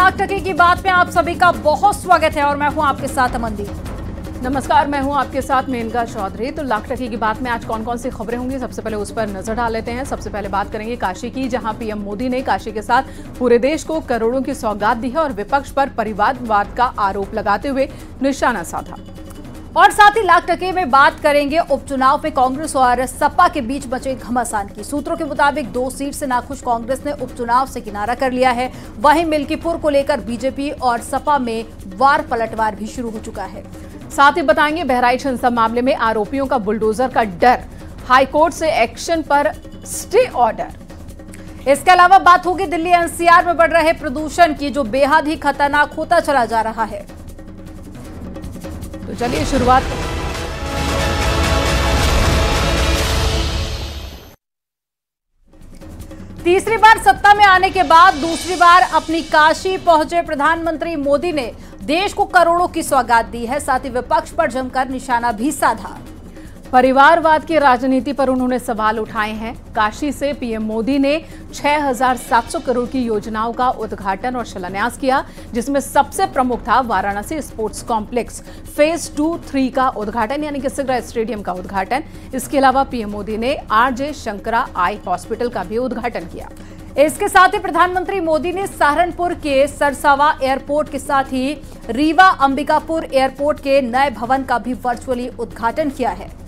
लाख टके की बात में आप सभी का बहुत स्वागत है और मैं हूं आपके साथ अमनदीप। नमस्कार, मैं हूं आपके साथ मेनका चौधरी। तो लाख टके की बात में आज कौन कौन सी खबरें होंगी, सबसे पहले उस पर नजर डाल लेते हैं। सबसे पहले बात करेंगे काशी की, जहां पीएम मोदी ने काशी के साथ पूरे देश को करोड़ों की सौगात दी है और विपक्ष पर परिवारवाद का आरोप लगाते हुए निशाना साधा। और साथ ही लाख टके में बात करेंगे उपचुनाव में कांग्रेस और सपा के बीच बचे घमासान की। सूत्रों के मुताबिक 2 सीट से नाखुश कांग्रेस ने उपचुनाव से किनारा कर लिया है। वहीं मिल्कीपुर को लेकर बीजेपी और सपा में वार पलटवार भी शुरू हो चुका है। साथ ही बताएंगे बहराइच हिंसा मामले में आरोपियों का बुलडोजर का डर, हाईकोर्ट से एक्शन पर स्टे ऑर्डर। इसके अलावा बात होगी दिल्ली एनसीआर में बढ़ रहे प्रदूषण की, जो बेहद ही खतरनाक होता चला जा रहा है। तो चलिए शुरुआत। तीसरी बार सत्ता में आने के बाद दूसरी बार अपनी काशी पहुंचे प्रधानमंत्री मोदी ने देश को करोड़ों की सौगात दी है। साथ ही विपक्ष पर जमकर निशाना भी साधा। परिवारवाद की राजनीति पर उन्होंने सवाल उठाए हैं। काशी से पीएम मोदी ने 6,700 करोड़ की योजनाओं का उद्घाटन और शिलान्यास किया, जिसमें सबसे प्रमुख था वाराणसी स्पोर्ट्स कॉम्प्लेक्स फेज 2-3 का उद्घाटन, यानी कि सिगरा स्टेडियम का उद्घाटन। इसके अलावा पीएम मोदी ने आरजे शंकरा आई हॉस्पिटल का भी उद्घाटन किया। इसके साथ ही प्रधानमंत्री मोदी ने सहारनपुर के सरसावा एयरपोर्ट के साथ ही रीवा अंबिकापुर एयरपोर्ट के नए भवन का भी वर्चुअली उद्घाटन किया है।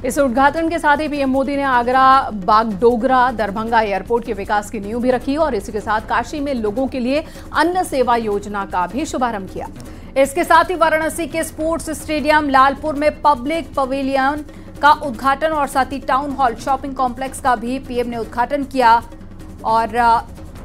इस उद्घाटन के साथ ही पीएम मोदी ने आगरा, बागडोगरा, दरभंगा एयरपोर्ट के विकास की नींव भी रखी और इसी के साथ काशी में लोगों के लिए अन्न सेवा योजना का भी शुभारंभ किया। इसके साथ ही वाराणसी के स्पोर्ट्स स्टेडियम, लालपुर में पब्लिक पवेलियन का उद्घाटन और साथ ही टाउन हॉल, शॉपिंग कॉम्प्लेक्स का भी पीएम ने उद्घाटन किया और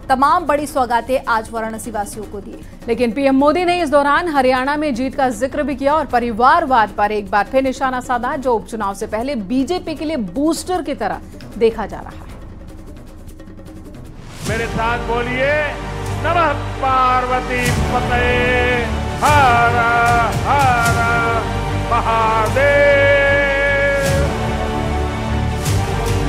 तमाम बड़ी सौगातें आज वाराणसी वासियों को दी। लेकिन पीएम मोदी ने इस दौरान हरियाणा में जीत का जिक्र भी किया और परिवारवाद पर एक बार फिर निशाना साधा, जो उपचुनाव से पहले बीजेपी के लिए बूस्टर की तरह देखा जा रहा है। मेरे साथ बोलिए, नमः पार्वती पते हर हर महादेव।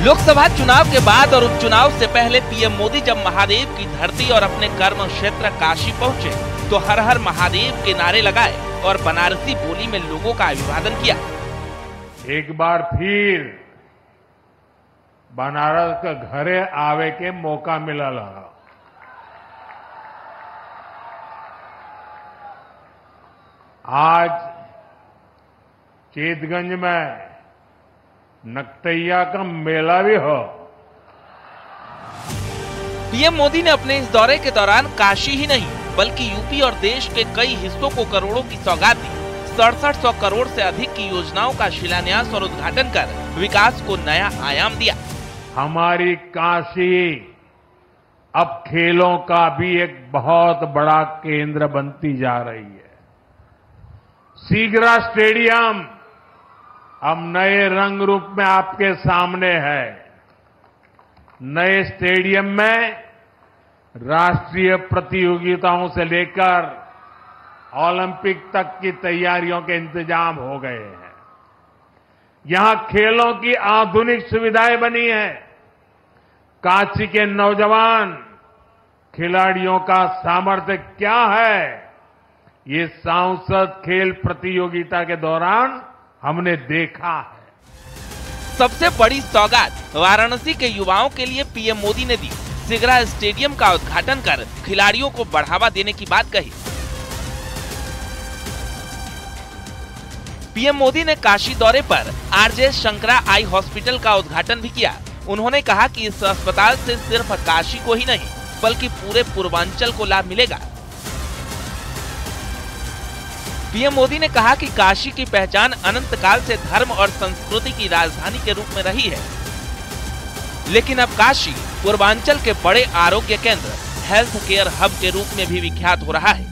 लोकसभा चुनाव के बाद और उपचुनाव से पहले पीएम मोदी जब महादेव की धरती और अपने कर्म क्षेत्र काशी पहुंचे तो हर हर महादेव के नारे लगाए और बनारसी बोली में लोगों का अभिवादन किया। एक बार फिर बनारस के घरे आवे के मौका मिलल। आज चेतगंज में नकटैया का मेला भी हो। पीएम मोदी ने अपने इस दौरे के दौरान काशी ही नहीं बल्कि यूपी और देश के कई हिस्सों को करोड़ों की सौगात दी। 6700 करोड़ से अधिक की योजनाओं का शिलान्यास और उद्घाटन कर विकास को नया आयाम दिया। हमारी काशी अब खेलों का भी एक बहुत बड़ा केंद्र बनती जा रही है। सीगरा स्टेडियम अब नए रंग रूप में आपके सामने है। नए स्टेडियम में राष्ट्रीय प्रतियोगिताओं से लेकर ओलंपिक तक की तैयारियों के इंतजाम हो गए हैं। यहां खेलों की आधुनिक सुविधाएं बनी है। काशी के नौजवान खिलाड़ियों का सामर्थ्य क्या है, ये सांसद खेल प्रतियोगिता के दौरान हमने देखा है। सबसे बड़ी सौगात वाराणसी के युवाओं के लिए पीएम मोदी ने दी। सिगरा स्टेडियम का उद्घाटन कर खिलाड़ियों को बढ़ावा देने की बात कही। पीएम मोदी ने काशी दौरे पर आरजे शंकरा आई हॉस्पिटल का उद्घाटन भी किया। उन्होंने कहा कि इस अस्पताल से सिर्फ काशी को ही नहीं बल्कि पूरे पूर्वांचल को लाभ मिलेगा। पीएम मोदी ने कहा कि काशी की पहचान अनंत काल से धर्म और संस्कृति की राजधानी के रूप में रही है, लेकिन अब काशी पूर्वांचल के बड़े आरोग्य केंद्र, हेल्थ केयर हब के रूप में भी विख्यात हो रहा है।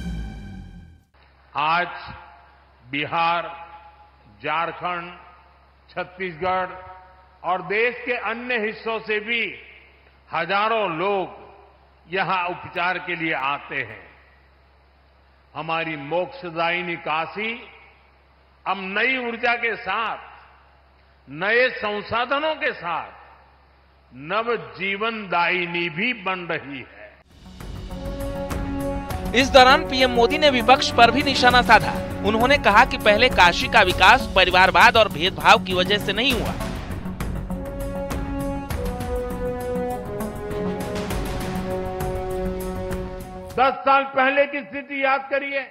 आज बिहार, झारखंड, छत्तीसगढ़ और देश के अन्य हिस्सों से भी हजारों लोग यहां उपचार के लिए आते हैं। हमारी मोक्षदायिनी काशी अब नई ऊर्जा के साथ, नए संसाधनों के साथ नव जीवन दायिनी भी बन रही है। इस दौरान पीएम मोदी ने विपक्ष पर भी निशाना साधा। उन्होंने कहा कि पहले काशी का विकास परिवारवाद और भेदभाव की वजह से नहीं हुआ। 10 साल पहले की स्थिति याद करिए।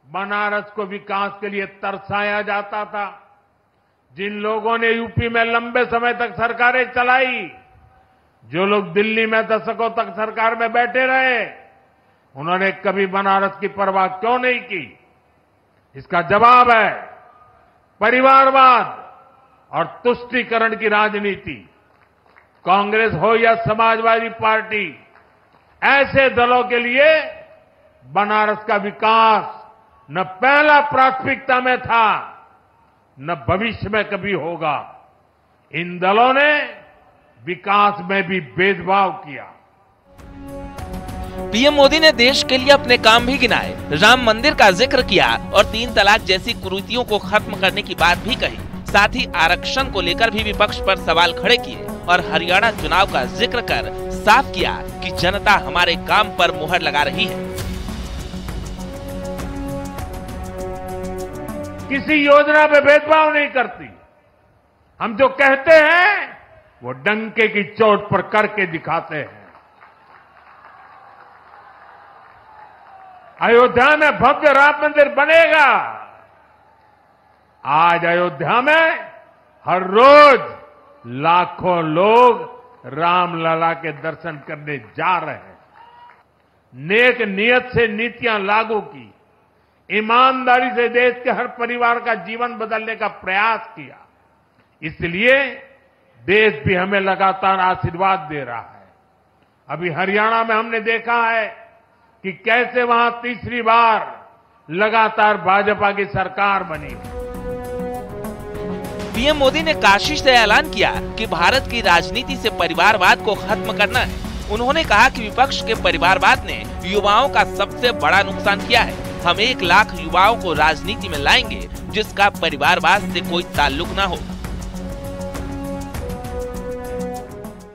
बनारस को विकास के लिए तरसाया जाता था। जिन लोगों ने यूपी में लंबे समय तक सरकारें चलाई, जो लोग दिल्ली में दशकों तक सरकार में बैठे रहे, उन्होंने कभी बनारस की परवाह क्यों नहीं की? इसका जवाब है परिवारवाद और तुष्टीकरण की राजनीति। कांग्रेस हो या समाजवादी पार्टी, ऐसे दलों के लिए बनारस का विकास न पहला प्राथमिकता में था, न भविष्य में कभी होगा। इन दलों ने विकास में भी भेदभाव किया। पीएम मोदी ने देश के लिए अपने काम भी गिनाए, राम मंदिर का जिक्र किया और 3 तलाक जैसी कुरीतियों को खत्म करने की बात भी कही। साथ ही आरक्षण को लेकर भी विपक्ष पर सवाल खड़े किए और हरियाणा चुनाव का जिक्र कर साफ किया कि जनता हमारे काम पर मुहर लगा रही है। किसी योजना पे भेदभाव नहीं करती। हम जो कहते हैं वो डंके की चोट पर करके दिखाते हैं। अयोध्या में भव्य राम मंदिर बनेगा। आज अयोध्या में हर रोज लाखों लोग रामलला के दर्शन करने जा रहे हैं। नेक नियत से नीतियां लागू की, ईमानदारी से देश के हर परिवार का जीवन बदलने का प्रयास किया। इसलिए देश भी हमें लगातार आशीर्वाद दे रहा है। अभी हरियाणा में हमने देखा है कि कैसे वहां तीसरी बार लगातार भाजपा की सरकार बनी। पीएम मोदी ने काशी से ऐलान किया कि भारत की राजनीति से परिवारवाद को खत्म करना है। उन्होंने कहा कि विपक्ष के परिवारवाद ने युवाओं का सबसे बड़ा नुकसान किया है। हम 1 लाख युवाओं को राजनीति में लाएंगे जिसका परिवारवाद से कोई ताल्लुक न हो।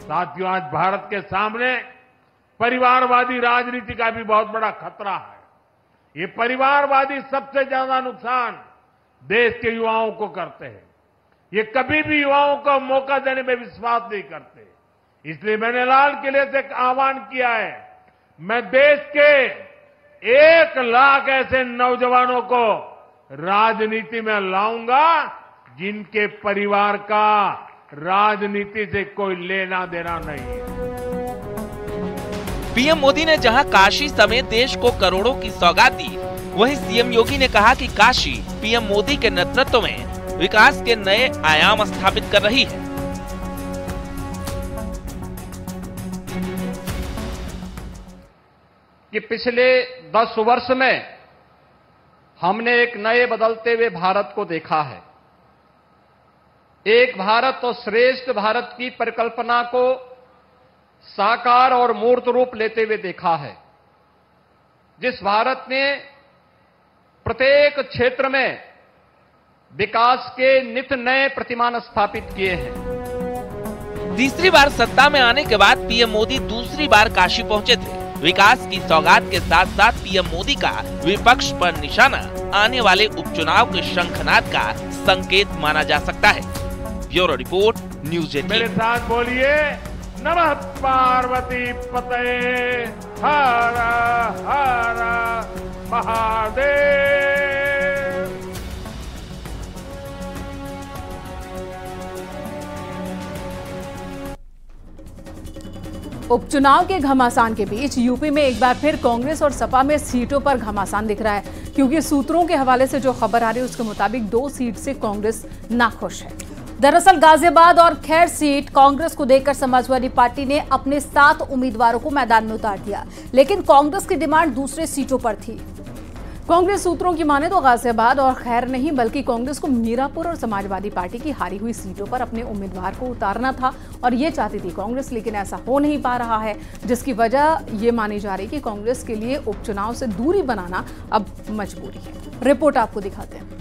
साथियों, आज भारत के सामने परिवारवादी राजनीति का भी बहुत बड़ा खतरा है। ये परिवारवादी सबसे ज्यादा नुकसान देश के युवाओं को करते हैं। ये कभी भी युवाओं को मौका देने में विश्वास नहीं करते। इसलिए मैंने लाल किले से एक आह्वान किया है। मैं देश के 1 लाख ऐसे नौजवानों को राजनीति में लाऊंगा जिनके परिवार का राजनीति से कोई लेना देना नहीं है। पीएम मोदी ने जहां काशी समेत देश को करोड़ों की सौगात दी, वहीं सीएम योगी ने कहा कि काशी पीएम मोदी के नेतृत्व में विकास के नए आयाम स्थापित कर रही है। कि पिछले 10 वर्ष में हमने एक नए बदलते हुए भारत को देखा है। एक भारत और श्रेष्ठ भारत की परिकल्पना को साकार और मूर्त रूप लेते हुए देखा है, जिस भारत ने प्रत्येक क्षेत्र में विकास के नित नए प्रतिमान स्थापित किए हैं। तीसरी बार सत्ता में आने के बाद पीएम मोदी दूसरी बार काशी पहुंचे थे। विकास की सौगात के साथ साथ पीएम मोदी का विपक्ष पर निशाना आने वाले उपचुनाव के शंखनाद का संकेत माना जा सकता है। Bureau report, news 18। मेरे साथ बोलिए, नमः पार्वती पतये हर हर महादेव। उपचुनाव के घमासान के बीच यूपी में एक बार फिर कांग्रेस और सपा में सीटों पर घमासान दिख रहा है, क्योंकि सूत्रों के हवाले से जो खबर आ रही है उसके मुताबिक 2 सीट से कांग्रेस नाखुश है। दरअसल गाजियाबाद और खैर सीट कांग्रेस को देकर समाजवादी पार्टी ने अपने 7 उम्मीदवारों को मैदान में उतार दिया, लेकिन कांग्रेस की डिमांड दूसरे सीटों पर थी। कांग्रेस सूत्रों की माने तो गाजियाबाद और खैर नहीं बल्कि कांग्रेस को मीरापुर और समाजवादी पार्टी की हारी हुई सीटों पर अपने उम्मीदवार को उतारना था और ये चाहती थी कांग्रेस, लेकिन ऐसा हो नहीं पा रहा है, जिसकी वजह ये मानी जा रही कि कांग्रेस के लिए उपचुनाव से दूरी बनाना अब मजबूरी है। रिपोर्ट आपको दिखाते हैं।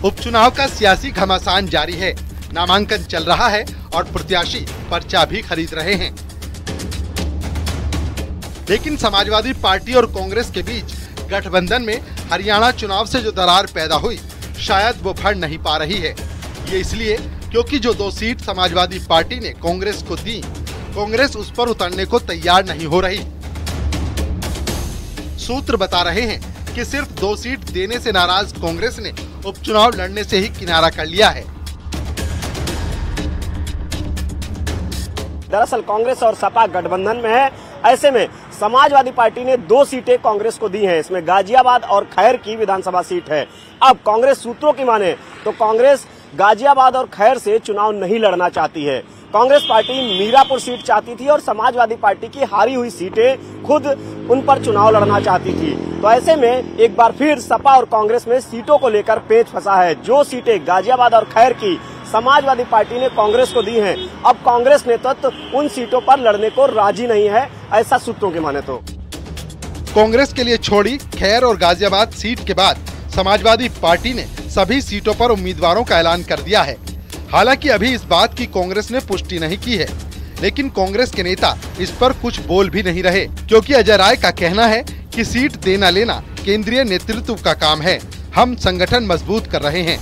उपचुनाव का सियासी घमासान जारी है। नामांकन चल रहा है और प्रत्याशी पर्चा भी खरीद रहे हैं। लेकिन समाजवादी पार्टी और कांग्रेस के बीच गठबंधन में हरियाणा चुनाव से जो दरार पैदा हुई, शायद वो भर नहीं पा रही है। ये इसलिए क्योंकि जो 2 सीट समाजवादी पार्टी ने कांग्रेस को दी, कांग्रेस उस पर उतरने को तैयार नहीं हो रही। सूत्र बता रहे हैं कि सिर्फ 2 सीट देने से नाराज कांग्रेस ने उपचुनाव लड़ने से ही किनारा कर लिया है। दरअसल कांग्रेस और सपा गठबंधन में है। ऐसे में समाजवादी पार्टी ने 2 सीटें कांग्रेस को दी हैं। इसमें गाजियाबाद और खैर की विधानसभा सीट है। अब कांग्रेस सूत्रों की माने तो कांग्रेस गाजियाबाद और खैर से चुनाव नहीं लड़ना चाहती है। कांग्रेस पार्टी मीरापुर सीट चाहती थी और समाजवादी पार्टी की हारी हुई सीटें खुद उन पर चुनाव लड़ना चाहती थी। तो ऐसे में एक बार फिर सपा और कांग्रेस में सीटों को लेकर पेच फंसा है। जो सीटें गाजियाबाद और खैर की समाजवादी पार्टी ने कांग्रेस को दी हैं, अब कांग्रेस नेतृत्व उन सीटों पर लड़ने को राजी नहीं है, ऐसा सूत्रों की माने तो। कांग्रेस के लिए छोड़ी खैर और गाजियाबाद सीट के बाद समाजवादी पार्टी ने सभी सीटों पर उम्मीदवारों का ऐलान कर दिया है। हालांकि अभी इस बात की कांग्रेस ने पुष्टि नहीं की है, लेकिन कांग्रेस के नेता इस पर कुछ बोल भी नहीं रहे, क्योंकि अजय राय का कहना है कि सीट देना लेना केंद्रीय नेतृत्व का काम है। हम संगठन मजबूत कर रहे हैं।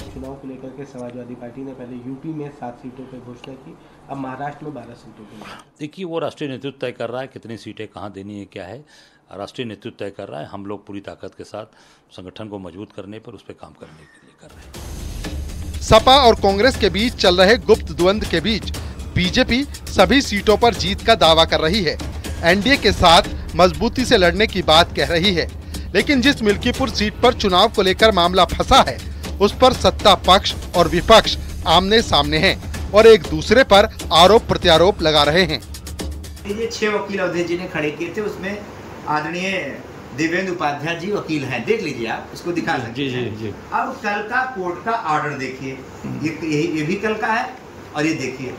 चुनाव को लेकर के समाजवादी पार्टी ने पहले यूपी में 7 सीटों पर घोषणा की, अब महाराष्ट्र में 12 सीटों पर। देखिए, वो राष्ट्रीय नेतृत्व तय कर रहा है कितनी सीटें कहाँ देनी है, क्या है, राष्ट्रीय नेतृत्व तय कर रहा है। हम लोग पूरी ताकत के साथ संगठन को मजबूत करने पर उस पर काम करने के लिए कर रहे हैं। सपा और कांग्रेस के बीच चल रहे गुप्त द्वंद्व के बीच बीजेपी सभी सीटों पर जीत का दावा कर रही है। एनडीए के साथ मजबूती से लड़ने की बात कह रही है, लेकिन जिस मिल्कीपुर सीट पर चुनाव को लेकर मामला फंसा है, उस पर सत्ता पक्ष और विपक्ष आमने सामने हैं और एक दूसरे पर आरोप प्रत्यारोप लगा रहे हैं। ये 6 वकील अवधेश जी ने खड़े किए थे, उसमें आदरणीय देवेंद्र उपाध्याय जी वकील हैं, देख लीजिए, आप उसको दिखा सकते हैं। जी। अब कल का कोर्ट का ऑर्डर देखिए, ये भी कल का है, और ये देखिए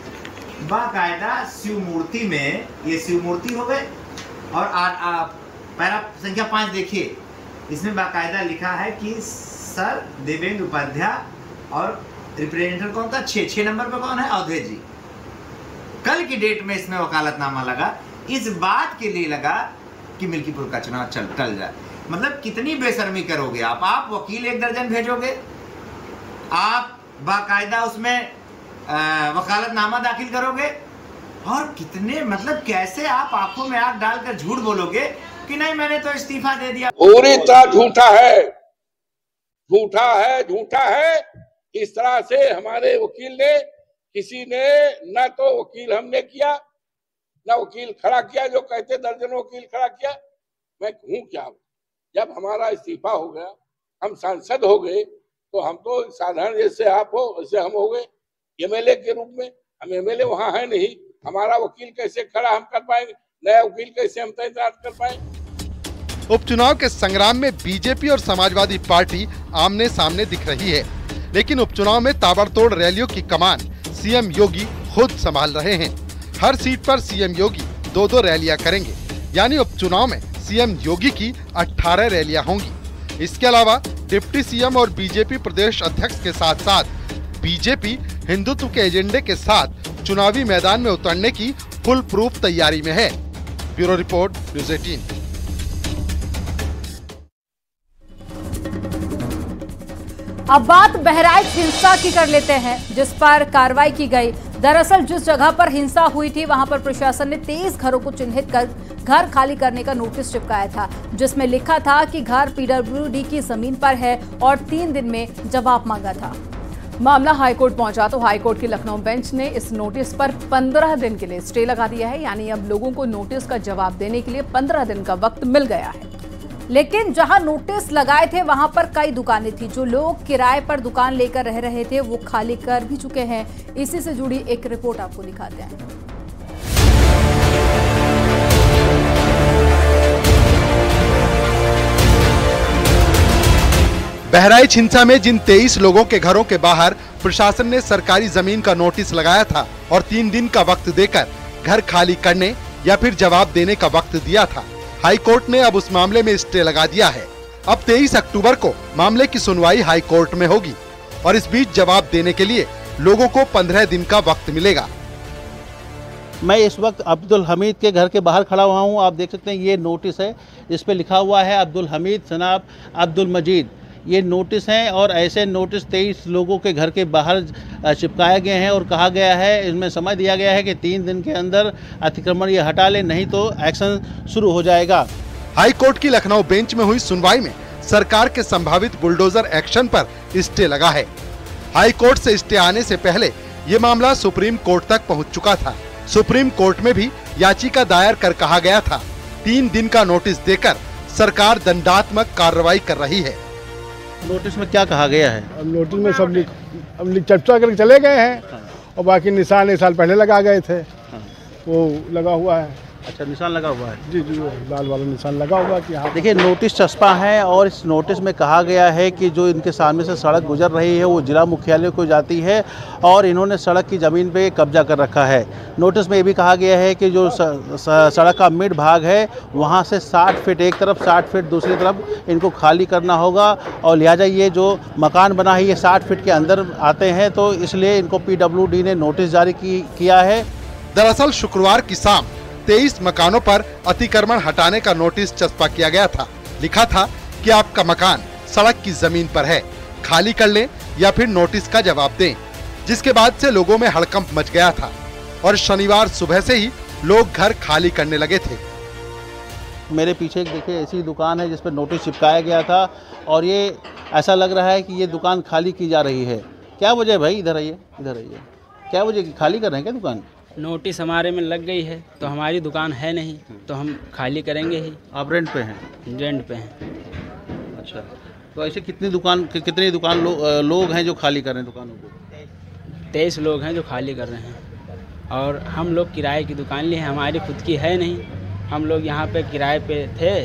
बाकायदा शिव मूर्ति में, ये शिव मूर्ति हो गए, और पैरा संख्या 5 देखिए, इसमें बाकायदा लिखा है कि सर देवेंद्र उपाध्याय, और रिप्रेजेंटेटिव कौन था, 6 नंबर पे कौन है, अवधेश जी। कल की डेट में इसमें वकालतनामा लगा, इस बात के लिए लगा कि मिल्कीपुर का चुनाव टल जाए। मतलब कितनी बेशर्मी करोगे आप वकील 1 दर्जन भेजोगे, आप बाकायदा उसमें वकालतनामा दाखिल करोगे, और कितने, मतलब कैसे आप आंखों में आंख डालकर झूठ बोलोगे कि नहीं मैंने तो इस्तीफा दे दिया। पूरी तरह झूठा है, झूठा है, झूठा है। इस तरह से हमारे वकील ने, किसी ने न तो वकील हमने किया, न वकील खड़ा किया, जो कहते दर्जनों वकील खड़ा किया। मैं हूँ क्या, जब हमारा इस्तीफा हो गया, हम सांसद हो गए, तो हम तो साधारण जैसे आप हो वैसे हम हो गए एमएलए के रूप में। हम एमएलए वहाँ है नहीं, हमारा वकील कैसे खड़ा हम कर पाएंगे, नया वकील कैसे हम तैनात कर पाएंगे। उपचुनाव के संग्राम में बीजेपी और समाजवादी पार्टी आमने सामने दिख रही है, लेकिन उपचुनाव में ताबड़तोड़ रैलियों की कमान सीएम योगी खुद संभाल रहे हैं। हर सीट पर सीएम योगी 2-2 रैलियां करेंगे, यानी उपचुनाव में सीएम योगी की 18 रैलियां होंगी। इसके अलावा डिप्टी सीएम और बीजेपी प्रदेश अध्यक्ष के साथ साथ बीजेपी हिंदुत्व के एजेंडे के साथ चुनावी मैदान में उतरने की फुल प्रूफ तैयारी में है। Bureau report, news 18। अब बात बहराइच हिंसा की कर लेते हैं, जिस पर कार्रवाई की गई। दरअसल जिस जगह पर हिंसा हुई थी, वहां पर प्रशासन ने 23 घरों को चिन्हित कर घर खाली करने का नोटिस चिपकाया था, जिसमें लिखा था कि घर पीडब्ल्यूडी की जमीन पर है और 3 दिन में जवाब मांगा था। मामला हाईकोर्ट पहुंचा तो हाईकोर्ट की लखनऊ बेंच ने इस नोटिस पर 15 दिन के लिए स्टे लगा दिया है, यानी अब लोगों को नोटिस का जवाब देने के लिए 15 दिन का वक्त मिल गया है। लेकिन जहां नोटिस लगाए थे वहां पर कई दुकानें थी। जो लोग किराए पर दुकान लेकर रह रहे थे वो खाली कर भी चुके हैं। इसी से जुड़ी एक रिपोर्ट आपको दिखाते हैं। बहराइच हिंसा में जिन 23 लोगों के घरों के बाहर प्रशासन ने सरकारी जमीन का नोटिस लगाया था और 3 दिन का वक्त देकर घर खाली करने या फिर जवाब देने का वक्त दिया था, हाई कोर्ट ने अब उस मामले में स्टे लगा दिया है। अब 23 अक्टूबर को मामले की सुनवाई हाई कोर्ट में होगी और इस बीच जवाब देने के लिए लोगों को 15 दिन का वक्त मिलेगा। मैं इस वक्त अब्दुल हमीद के घर के बाहर खड़ा हुआ हूं। आप देख सकते हैं ये नोटिस है, इस पे लिखा हुआ है अब्दुल हमीद जनाब अब्दुल मजीद। ये नोटिस हैं और ऐसे नोटिस 23 लोगों के घर के बाहर चिपकाए गए हैं और कहा गया है, इसमें समय दिया गया है कि 3 दिन के अंदर अतिक्रमण ये हटा ले, नहीं तो एक्शन शुरू हो जाएगा। हाई कोर्ट की लखनऊ बेंच में हुई सुनवाई में सरकार के संभावित बुलडोजर एक्शन पर स्टे लगा है। हाई कोर्ट से स्टे आने से पहले ये मामला सुप्रीम कोर्ट तक पहुंच चुका था। सुप्रीम कोर्ट में भी याचिका दायर कर कहा गया था 3 दिन का नोटिस देकर सरकार दंडात्मक कार्रवाई कर रही है। नोटिस में क्या कहा गया है? अब नोटिस में सब चर्चा करके चले गए हैं और बाकी निशान 1 साल पहले लगा गए थे, वो लगा हुआ है। अच्छा, निशान लगा हुआ है? जी, लाल वाला निशान लगा हुआ है कि हाँ। देखिए, नोटिस चस्पा है और इस नोटिस में कहा गया है कि जो इनके सामने से सड़क गुजर रही है वो जिला मुख्यालय को जाती है और इन्होंने सड़क की ज़मीन पे कब्जा कर रखा है। नोटिस में ये भी कहा गया है कि जो सड़क का मिड भाग है वहाँ से 60 फीट एक तरफ, 60 फीट दूसरी तरफ इनको खाली करना होगा और लिहाजा ये जो मकान बना है ये 60 फीट के अंदर आते हैं, तो इसलिए इनको PWD ने नोटिस जारी किया है। दरअसल शुक्रवार की शाम 23 मकानों पर अतिक्रमण हटाने का नोटिस चस्पा किया गया था। लिखा था कि आपका मकान सड़क की जमीन पर है, खाली कर लें या फिर नोटिस का जवाब दें, जिसके बाद से लोगों में हड़कंप मच गया था और शनिवार सुबह से ही लोग घर खाली करने लगे थे। मेरे पीछे देखिए ऐसी दुकान है जिस पर नोटिस चिपकाया गया था और ये ऐसा लग रहा है कि ये दुकान खाली की जा रही है। क्या वजह है भाई? इधर आइए, इधर आइए। क्या वजह की खाली कर रहे हैं क्या दुकान? नोटिस हमारे में लग गई है तो हमारी दुकान है नहीं तो हम खाली करेंगे ही। आप रेंट पे हैं? रेंट पे हैं। अच्छा, तो ऐसे कितनी दुकान लोग हैं जो खाली कर रहे हैं दुकानों को? 23 लोग हैं जो खाली कर रहे हैं और हम लोग किराए की दुकान लिए हैं, हमारी खुद की है नहीं। हम लोग यहाँ पे किराए पे थे,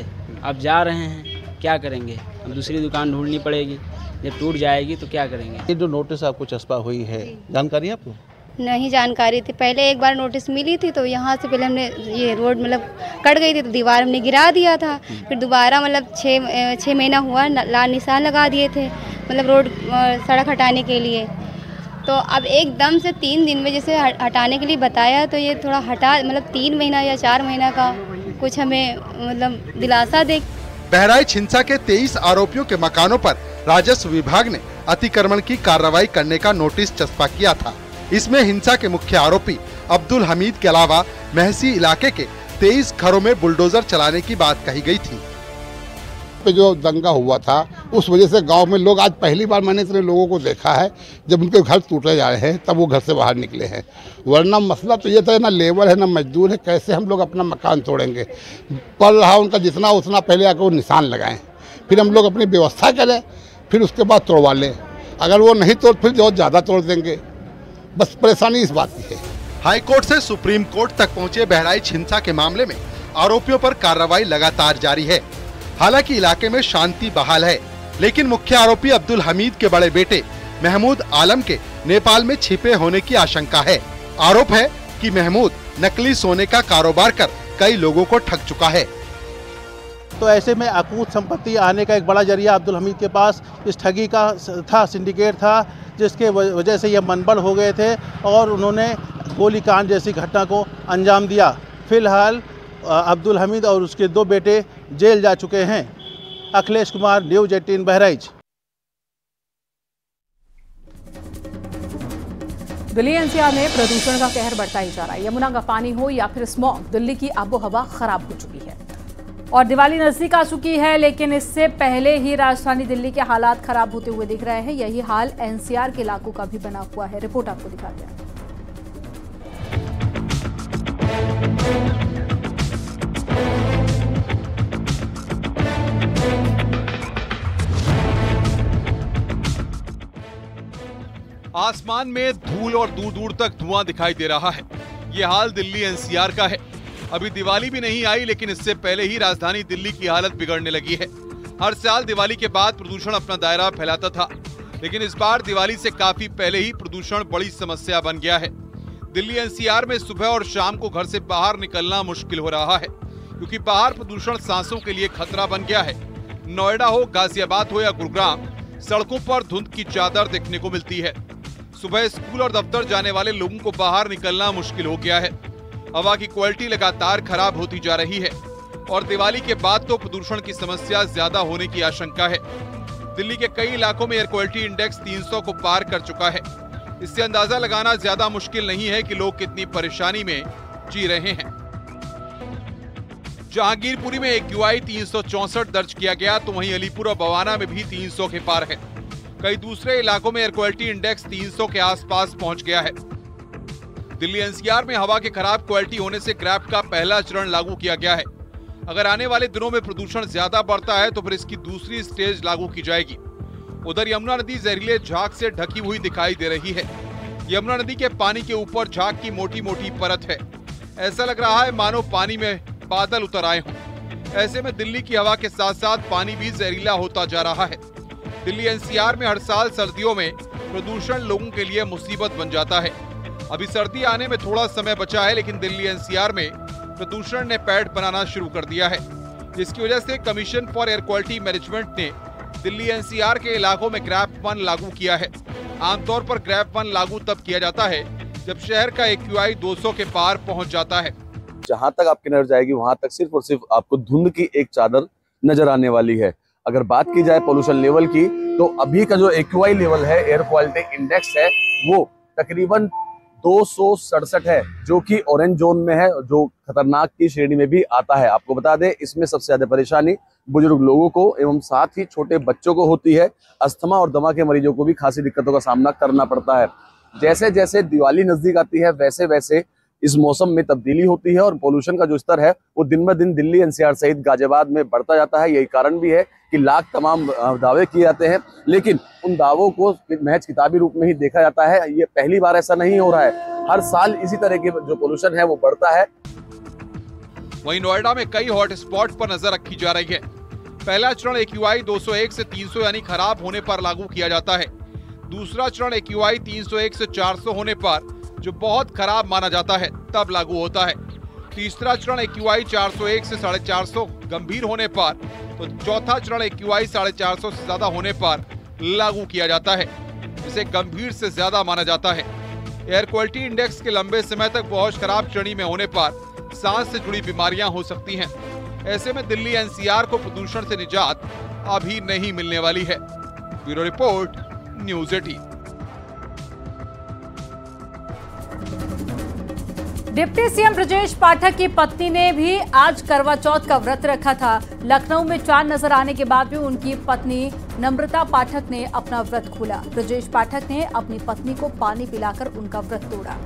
अब जा रहे हैं, क्या करेंगे? अब दूसरी दुकान ढूंढनी पड़ेगी, जब टूट जाएगी तो क्या करेंगे? ये जो नोटिस आपको चस्पा हुई है, जानकारी है आपको? नहीं जानकारी थी। पहले एक बार नोटिस मिली थी तो यहाँ से पहले हमने ये रोड मतलब कट गई थी तो दीवार हमने गिरा दिया था। फिर दोबारा मतलब 6 महीना हुआ लाल निशान लगा दिए थे मतलब रोड सड़क हटाने के लिए। तो अब एकदम से 3 दिन में जैसे हटाने के लिए बताया तो ये थोड़ा हटा मतलब 3 महीना या 4 महीना का कुछ हमें मतलब दिलासा दे। बहराइच हिंसा के 23 आरोपियों के मकानों पर राजस्व विभाग ने अतिक्रमण की कार्रवाई करने का नोटिस चस्पा किया था। इसमें हिंसा के मुख्य आरोपी अब्दुल हमीद के अलावा महसी इलाके के 23 घरों में बुलडोजर चलाने की बात कही गई थी। जो दंगा हुआ था उस वजह से गांव में लोग, आज पहली बार मैंने इतने लोगों को देखा है जब उनके घर टूटे जा रहे हैं तब वो घर से बाहर निकले हैं। वरना मसला तो ये था, ना लेबर है ना मजदूर है, कैसे हम लोग अपना मकान तोड़ेंगे। पड़ रहा उनका जितना उतना पहले आकर वो निशान लगाएं, फिर हम लोग अपनी व्यवस्था करें, फिर उसके बाद तोड़वा लें। अगर वो नहीं तोड़ फिर बहुत ज़्यादा तोड़ देंगे। बस परेशानी इस बात की है। हाई कोर्ट से सुप्रीम कोर्ट तक पहुंचे बहराइच हिंसा के मामले में आरोपियों पर कार्रवाई लगातार जारी है। हालांकि इलाके में शांति बहाल है, लेकिन मुख्य आरोपी अब्दुल हमीद के बड़े बेटे महमूद आलम के नेपाल में छिपे होने की आशंका है। आरोप है कि महमूद नकली सोने का कारोबार कर कई लोगों को ठग चुका है। तो ऐसे में अकूत संपत्ति आने का एक बड़ा जरिया अब्दुल हमीद के पास इस ठगी का था, सिंडिकेट था, जिसके वजह से ये मनबड़ हो गए थे और उन्होंने गोलीकांड जैसी घटना को अंजाम दिया। फिलहाल अब्दुल हमीद और उसके 2 बेटे जेल जा चुके हैं। अखिलेश कुमार, न्यूज़ 18 बहराइच। दिल्ली एनसीआर में प्रदूषण का कहर बढ़ता ही जा रहा है। यमुना का पानी हो या फिर स्मॉग, दिल्ली की आबोहवा खराब हो चुकी है और दिवाली नजदीक आ चुकी है, लेकिन इससे पहले ही राजधानी दिल्ली के हालात खराब होते हुए दिख रहे हैं। यही हाल एनसीआर के इलाकों का भी बना हुआ है। रिपोर्ट आपको दिखाते हैं। आसमान में धूल और दूर दूर तक धुआं दिखाई दे रहा है। ये हाल दिल्ली एनसीआर का है। अभी दिवाली भी नहीं आई, लेकिन इससे पहले ही राजधानी दिल्ली की हालत बिगड़ने लगी है। हर साल दिवाली के बाद प्रदूषण अपना दायरा फैलाता था, लेकिन इस बार दिवाली से काफी पहले ही प्रदूषण बड़ी समस्या बन गया है। दिल्ली एनसीआर में सुबह और शाम को घर से बाहर निकलना मुश्किल हो रहा है, क्योंकि बाहर प्रदूषण सांसों के लिए खतरा बन गया है। नोएडा हो, गाजियाबाद हो या गुरुग्राम, सड़कों पर धुंध की चादर देखने को मिलती है। सुबह स्कूल और दफ्तर जाने वाले लोगों को बाहर निकलना मुश्किल हो गया है। हवा की क्वालिटी लगातार खराब होती जा रही है और दिवाली के बाद तो प्रदूषण की समस्या ज्यादा होने की आशंका है। दिल्ली के कई इलाकों में एयर क्वालिटी इंडेक्स 300 को पार कर चुका है। इससे अंदाजा लगाना ज्यादा मुश्किल नहीं है कि लोग कितनी परेशानी में जी रहे हैं। जहांगीरपुरी में AQI 364 दर्ज किया गया, तो वहीं अलीपुर और बवाना में भी 300 के पार है। कई दूसरे इलाकों में एयर क्वालिटी इंडेक्स 300 के आसपास पहुंच गया है। दिल्ली NCR में हवा के खराब क्वालिटी होने से ग्रैप का पहला चरण लागू किया गया है। अगर आने वाले दिनों में प्रदूषण ज्यादा बढ़ता है तो फिर इसकी दूसरी स्टेज लागू की जाएगी। उधर यमुना नदी जहरीले झाग से ढकी हुई दिखाई दे रही है। यमुना नदी के पानी के ऊपर झाग की मोटी मोटी परत है। ऐसा लग रहा है मानो पानी में बादल उतर आए हों। ऐसे में दिल्ली की हवा के साथ साथ पानी भी जहरीला होता जा रहा है। दिल्ली NCR में हर साल सर्दियों में प्रदूषण लोगों के लिए मुसीबत बन जाता है। अभी सर्दी आने में थोड़ा समय बचा है, लेकिन दिल्ली NCR में प्रदूषण ने पैठ बनाना शुरू कर दिया है। जिसकी वजह से commission for air quality management ने दिल्ली NCR के इलाकों में ग्रैप 1 लागू किया है। आमतौर पर ग्रैप 1 लागू तब किया जाता है जब शहर का AQI 200 के पार पहुंच जाता है। जहां तक आपकी नजर जाएगी वहां तक सिर्फ और सिर्फ आपको धुंध की एक चादर नजर आने वाली है। अगर बात की जाए पोल्यूशन लेवल की, तो अभी का जो AQI लेवल है, एयर क्वालिटी इंडेक्स है, वो तकरीबन 267 है, जो कि ऑरेंज जोन में है, जो खतरनाक की श्रेणी में भी आता है। आपको बता दें, इसमें सबसे ज्यादा परेशानी बुजुर्ग लोगों को एवं साथ ही छोटे बच्चों को होती है। अस्थमा और दमा के मरीजों को भी खासी दिक्कतों का सामना करना पड़ता है। जैसे जैसे दिवाली नजदीक आती है, वैसे वैसे इस मौसम में तब्दीली होती है और पोल्यूशन का जो स्तर है वो दिन ब दिन दिल्ली NCR सहित गाजियाबाद में बढ़ता जाता है। यही कारण भी है कि लाख तमाम दावे किए जाते हैं, लेकिन उन दावों को महज किताबी रूप में ही देखा जाता है। ये पहली बार ऐसा नहीं हो रहा है। हर साल इसी तरह की जो पोल्यूशन है वो बढ़ता है। वहीं नोएडा में कई हॉट स्पॉट पर नजर रखी जा रही है। पहला चरण AQI 201 से 300 यानी खराब होने पर लागू किया जाता है। दूसरा चरण AQI 301 से 400 होने पर, जो बहुत खराब माना जाता है, तब लागू होता है। तीसरा चरण AQI 401 से 450 गंभीर होने पर, तो चौथा चरण AQI 450 से ज्यादा होने पर लागू किया जाता है। इसे गंभीर से ज्यादा माना जाता है। एयर क्वालिटी इंडेक्स के लंबे समय तक बहुत खराब श्रेणी में होने पर सांस से जुड़ी बीमारियां हो सकती हैं। ऐसे में दिल्ली NCR को प्रदूषण से निजात अभी नहीं मिलने वाली है। Bureau report, news 18। Deputy CM Brajesh Pathak की पत्नी ने भी आज करवा चौथ का व्रत रखा था। लखनऊ में चांद नजर आने के बाद भी उनकी पत्नी नम्रता पाठक ने अपना व्रत खोला। ब्रजेश पाठक ने अपनी पत्नी को पानी पिलाकर उनका व्रत तोड़ा।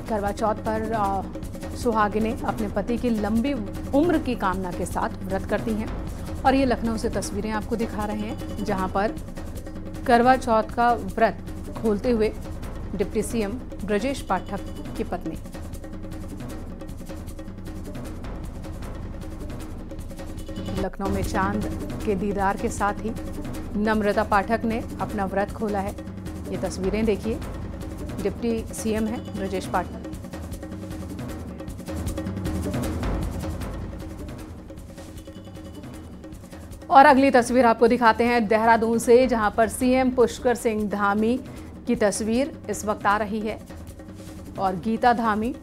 करवा चौथ पर सुहागिनें अपने पति की लंबी उम्र की कामना के साथ व्रत करती हैं और ये लखनऊ से तस्वीरें आपको दिखा रहे हैं, जहां पर करवा चौथ का व्रत खोलते हुए डिप्टी सीएम ब्रजेश पाठक की पत्नी। लखनऊ में चांद के दीदार के साथ ही नम्रता पाठक ने अपना व्रत खोला है। ये तस्वीरें देखिए, डिप्टी सीएम है ब्रजेश पाठक। और अगली तस्वीर आपको दिखाते हैं देहरादून से, जहां पर सीएम पुष्कर सिंह धामी की तस्वीर इस वक्त आ रही है और गीता धामी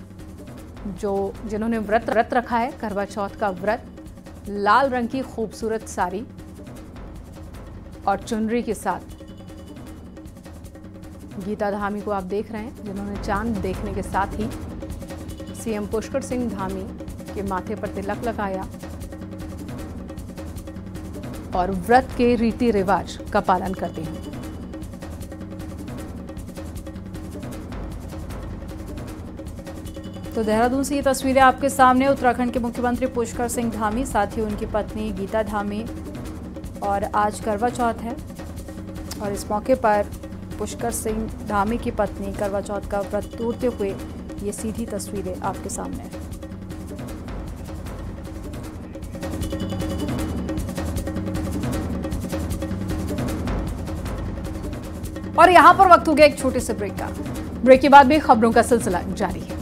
जिन्होंने व्रत रखा है, करवा चौथ का व्रत, लाल रंग की खूबसूरत साड़ी और चुनरी के साथ गीता धामी को आप देख रहे हैं, जिन्होंने चांद देखने के साथ ही सीएम पुष्कर सिंह धामी के माथे पर तिलक लगाया और व्रत के रीति रिवाज का पालन करते हैं। तो देहरादून से ये तस्वीरें आपके सामने। उत्तराखंड के मुख्यमंत्री पुष्कर सिंह धामी, साथ ही उनकी पत्नी गीता धामी, और आज करवा चौथ है और इस मौके पर पुष्कर सिंह धामी की पत्नी करवा चौथ का व्रत तोड़ते हुए ये सीधी तस्वीरें आपके सामने हैं। और यहां पर वक्त हो गया एक छोटे से ब्रेक का। ब्रेक के बाद भी खबरों का सिलसिला जारी है।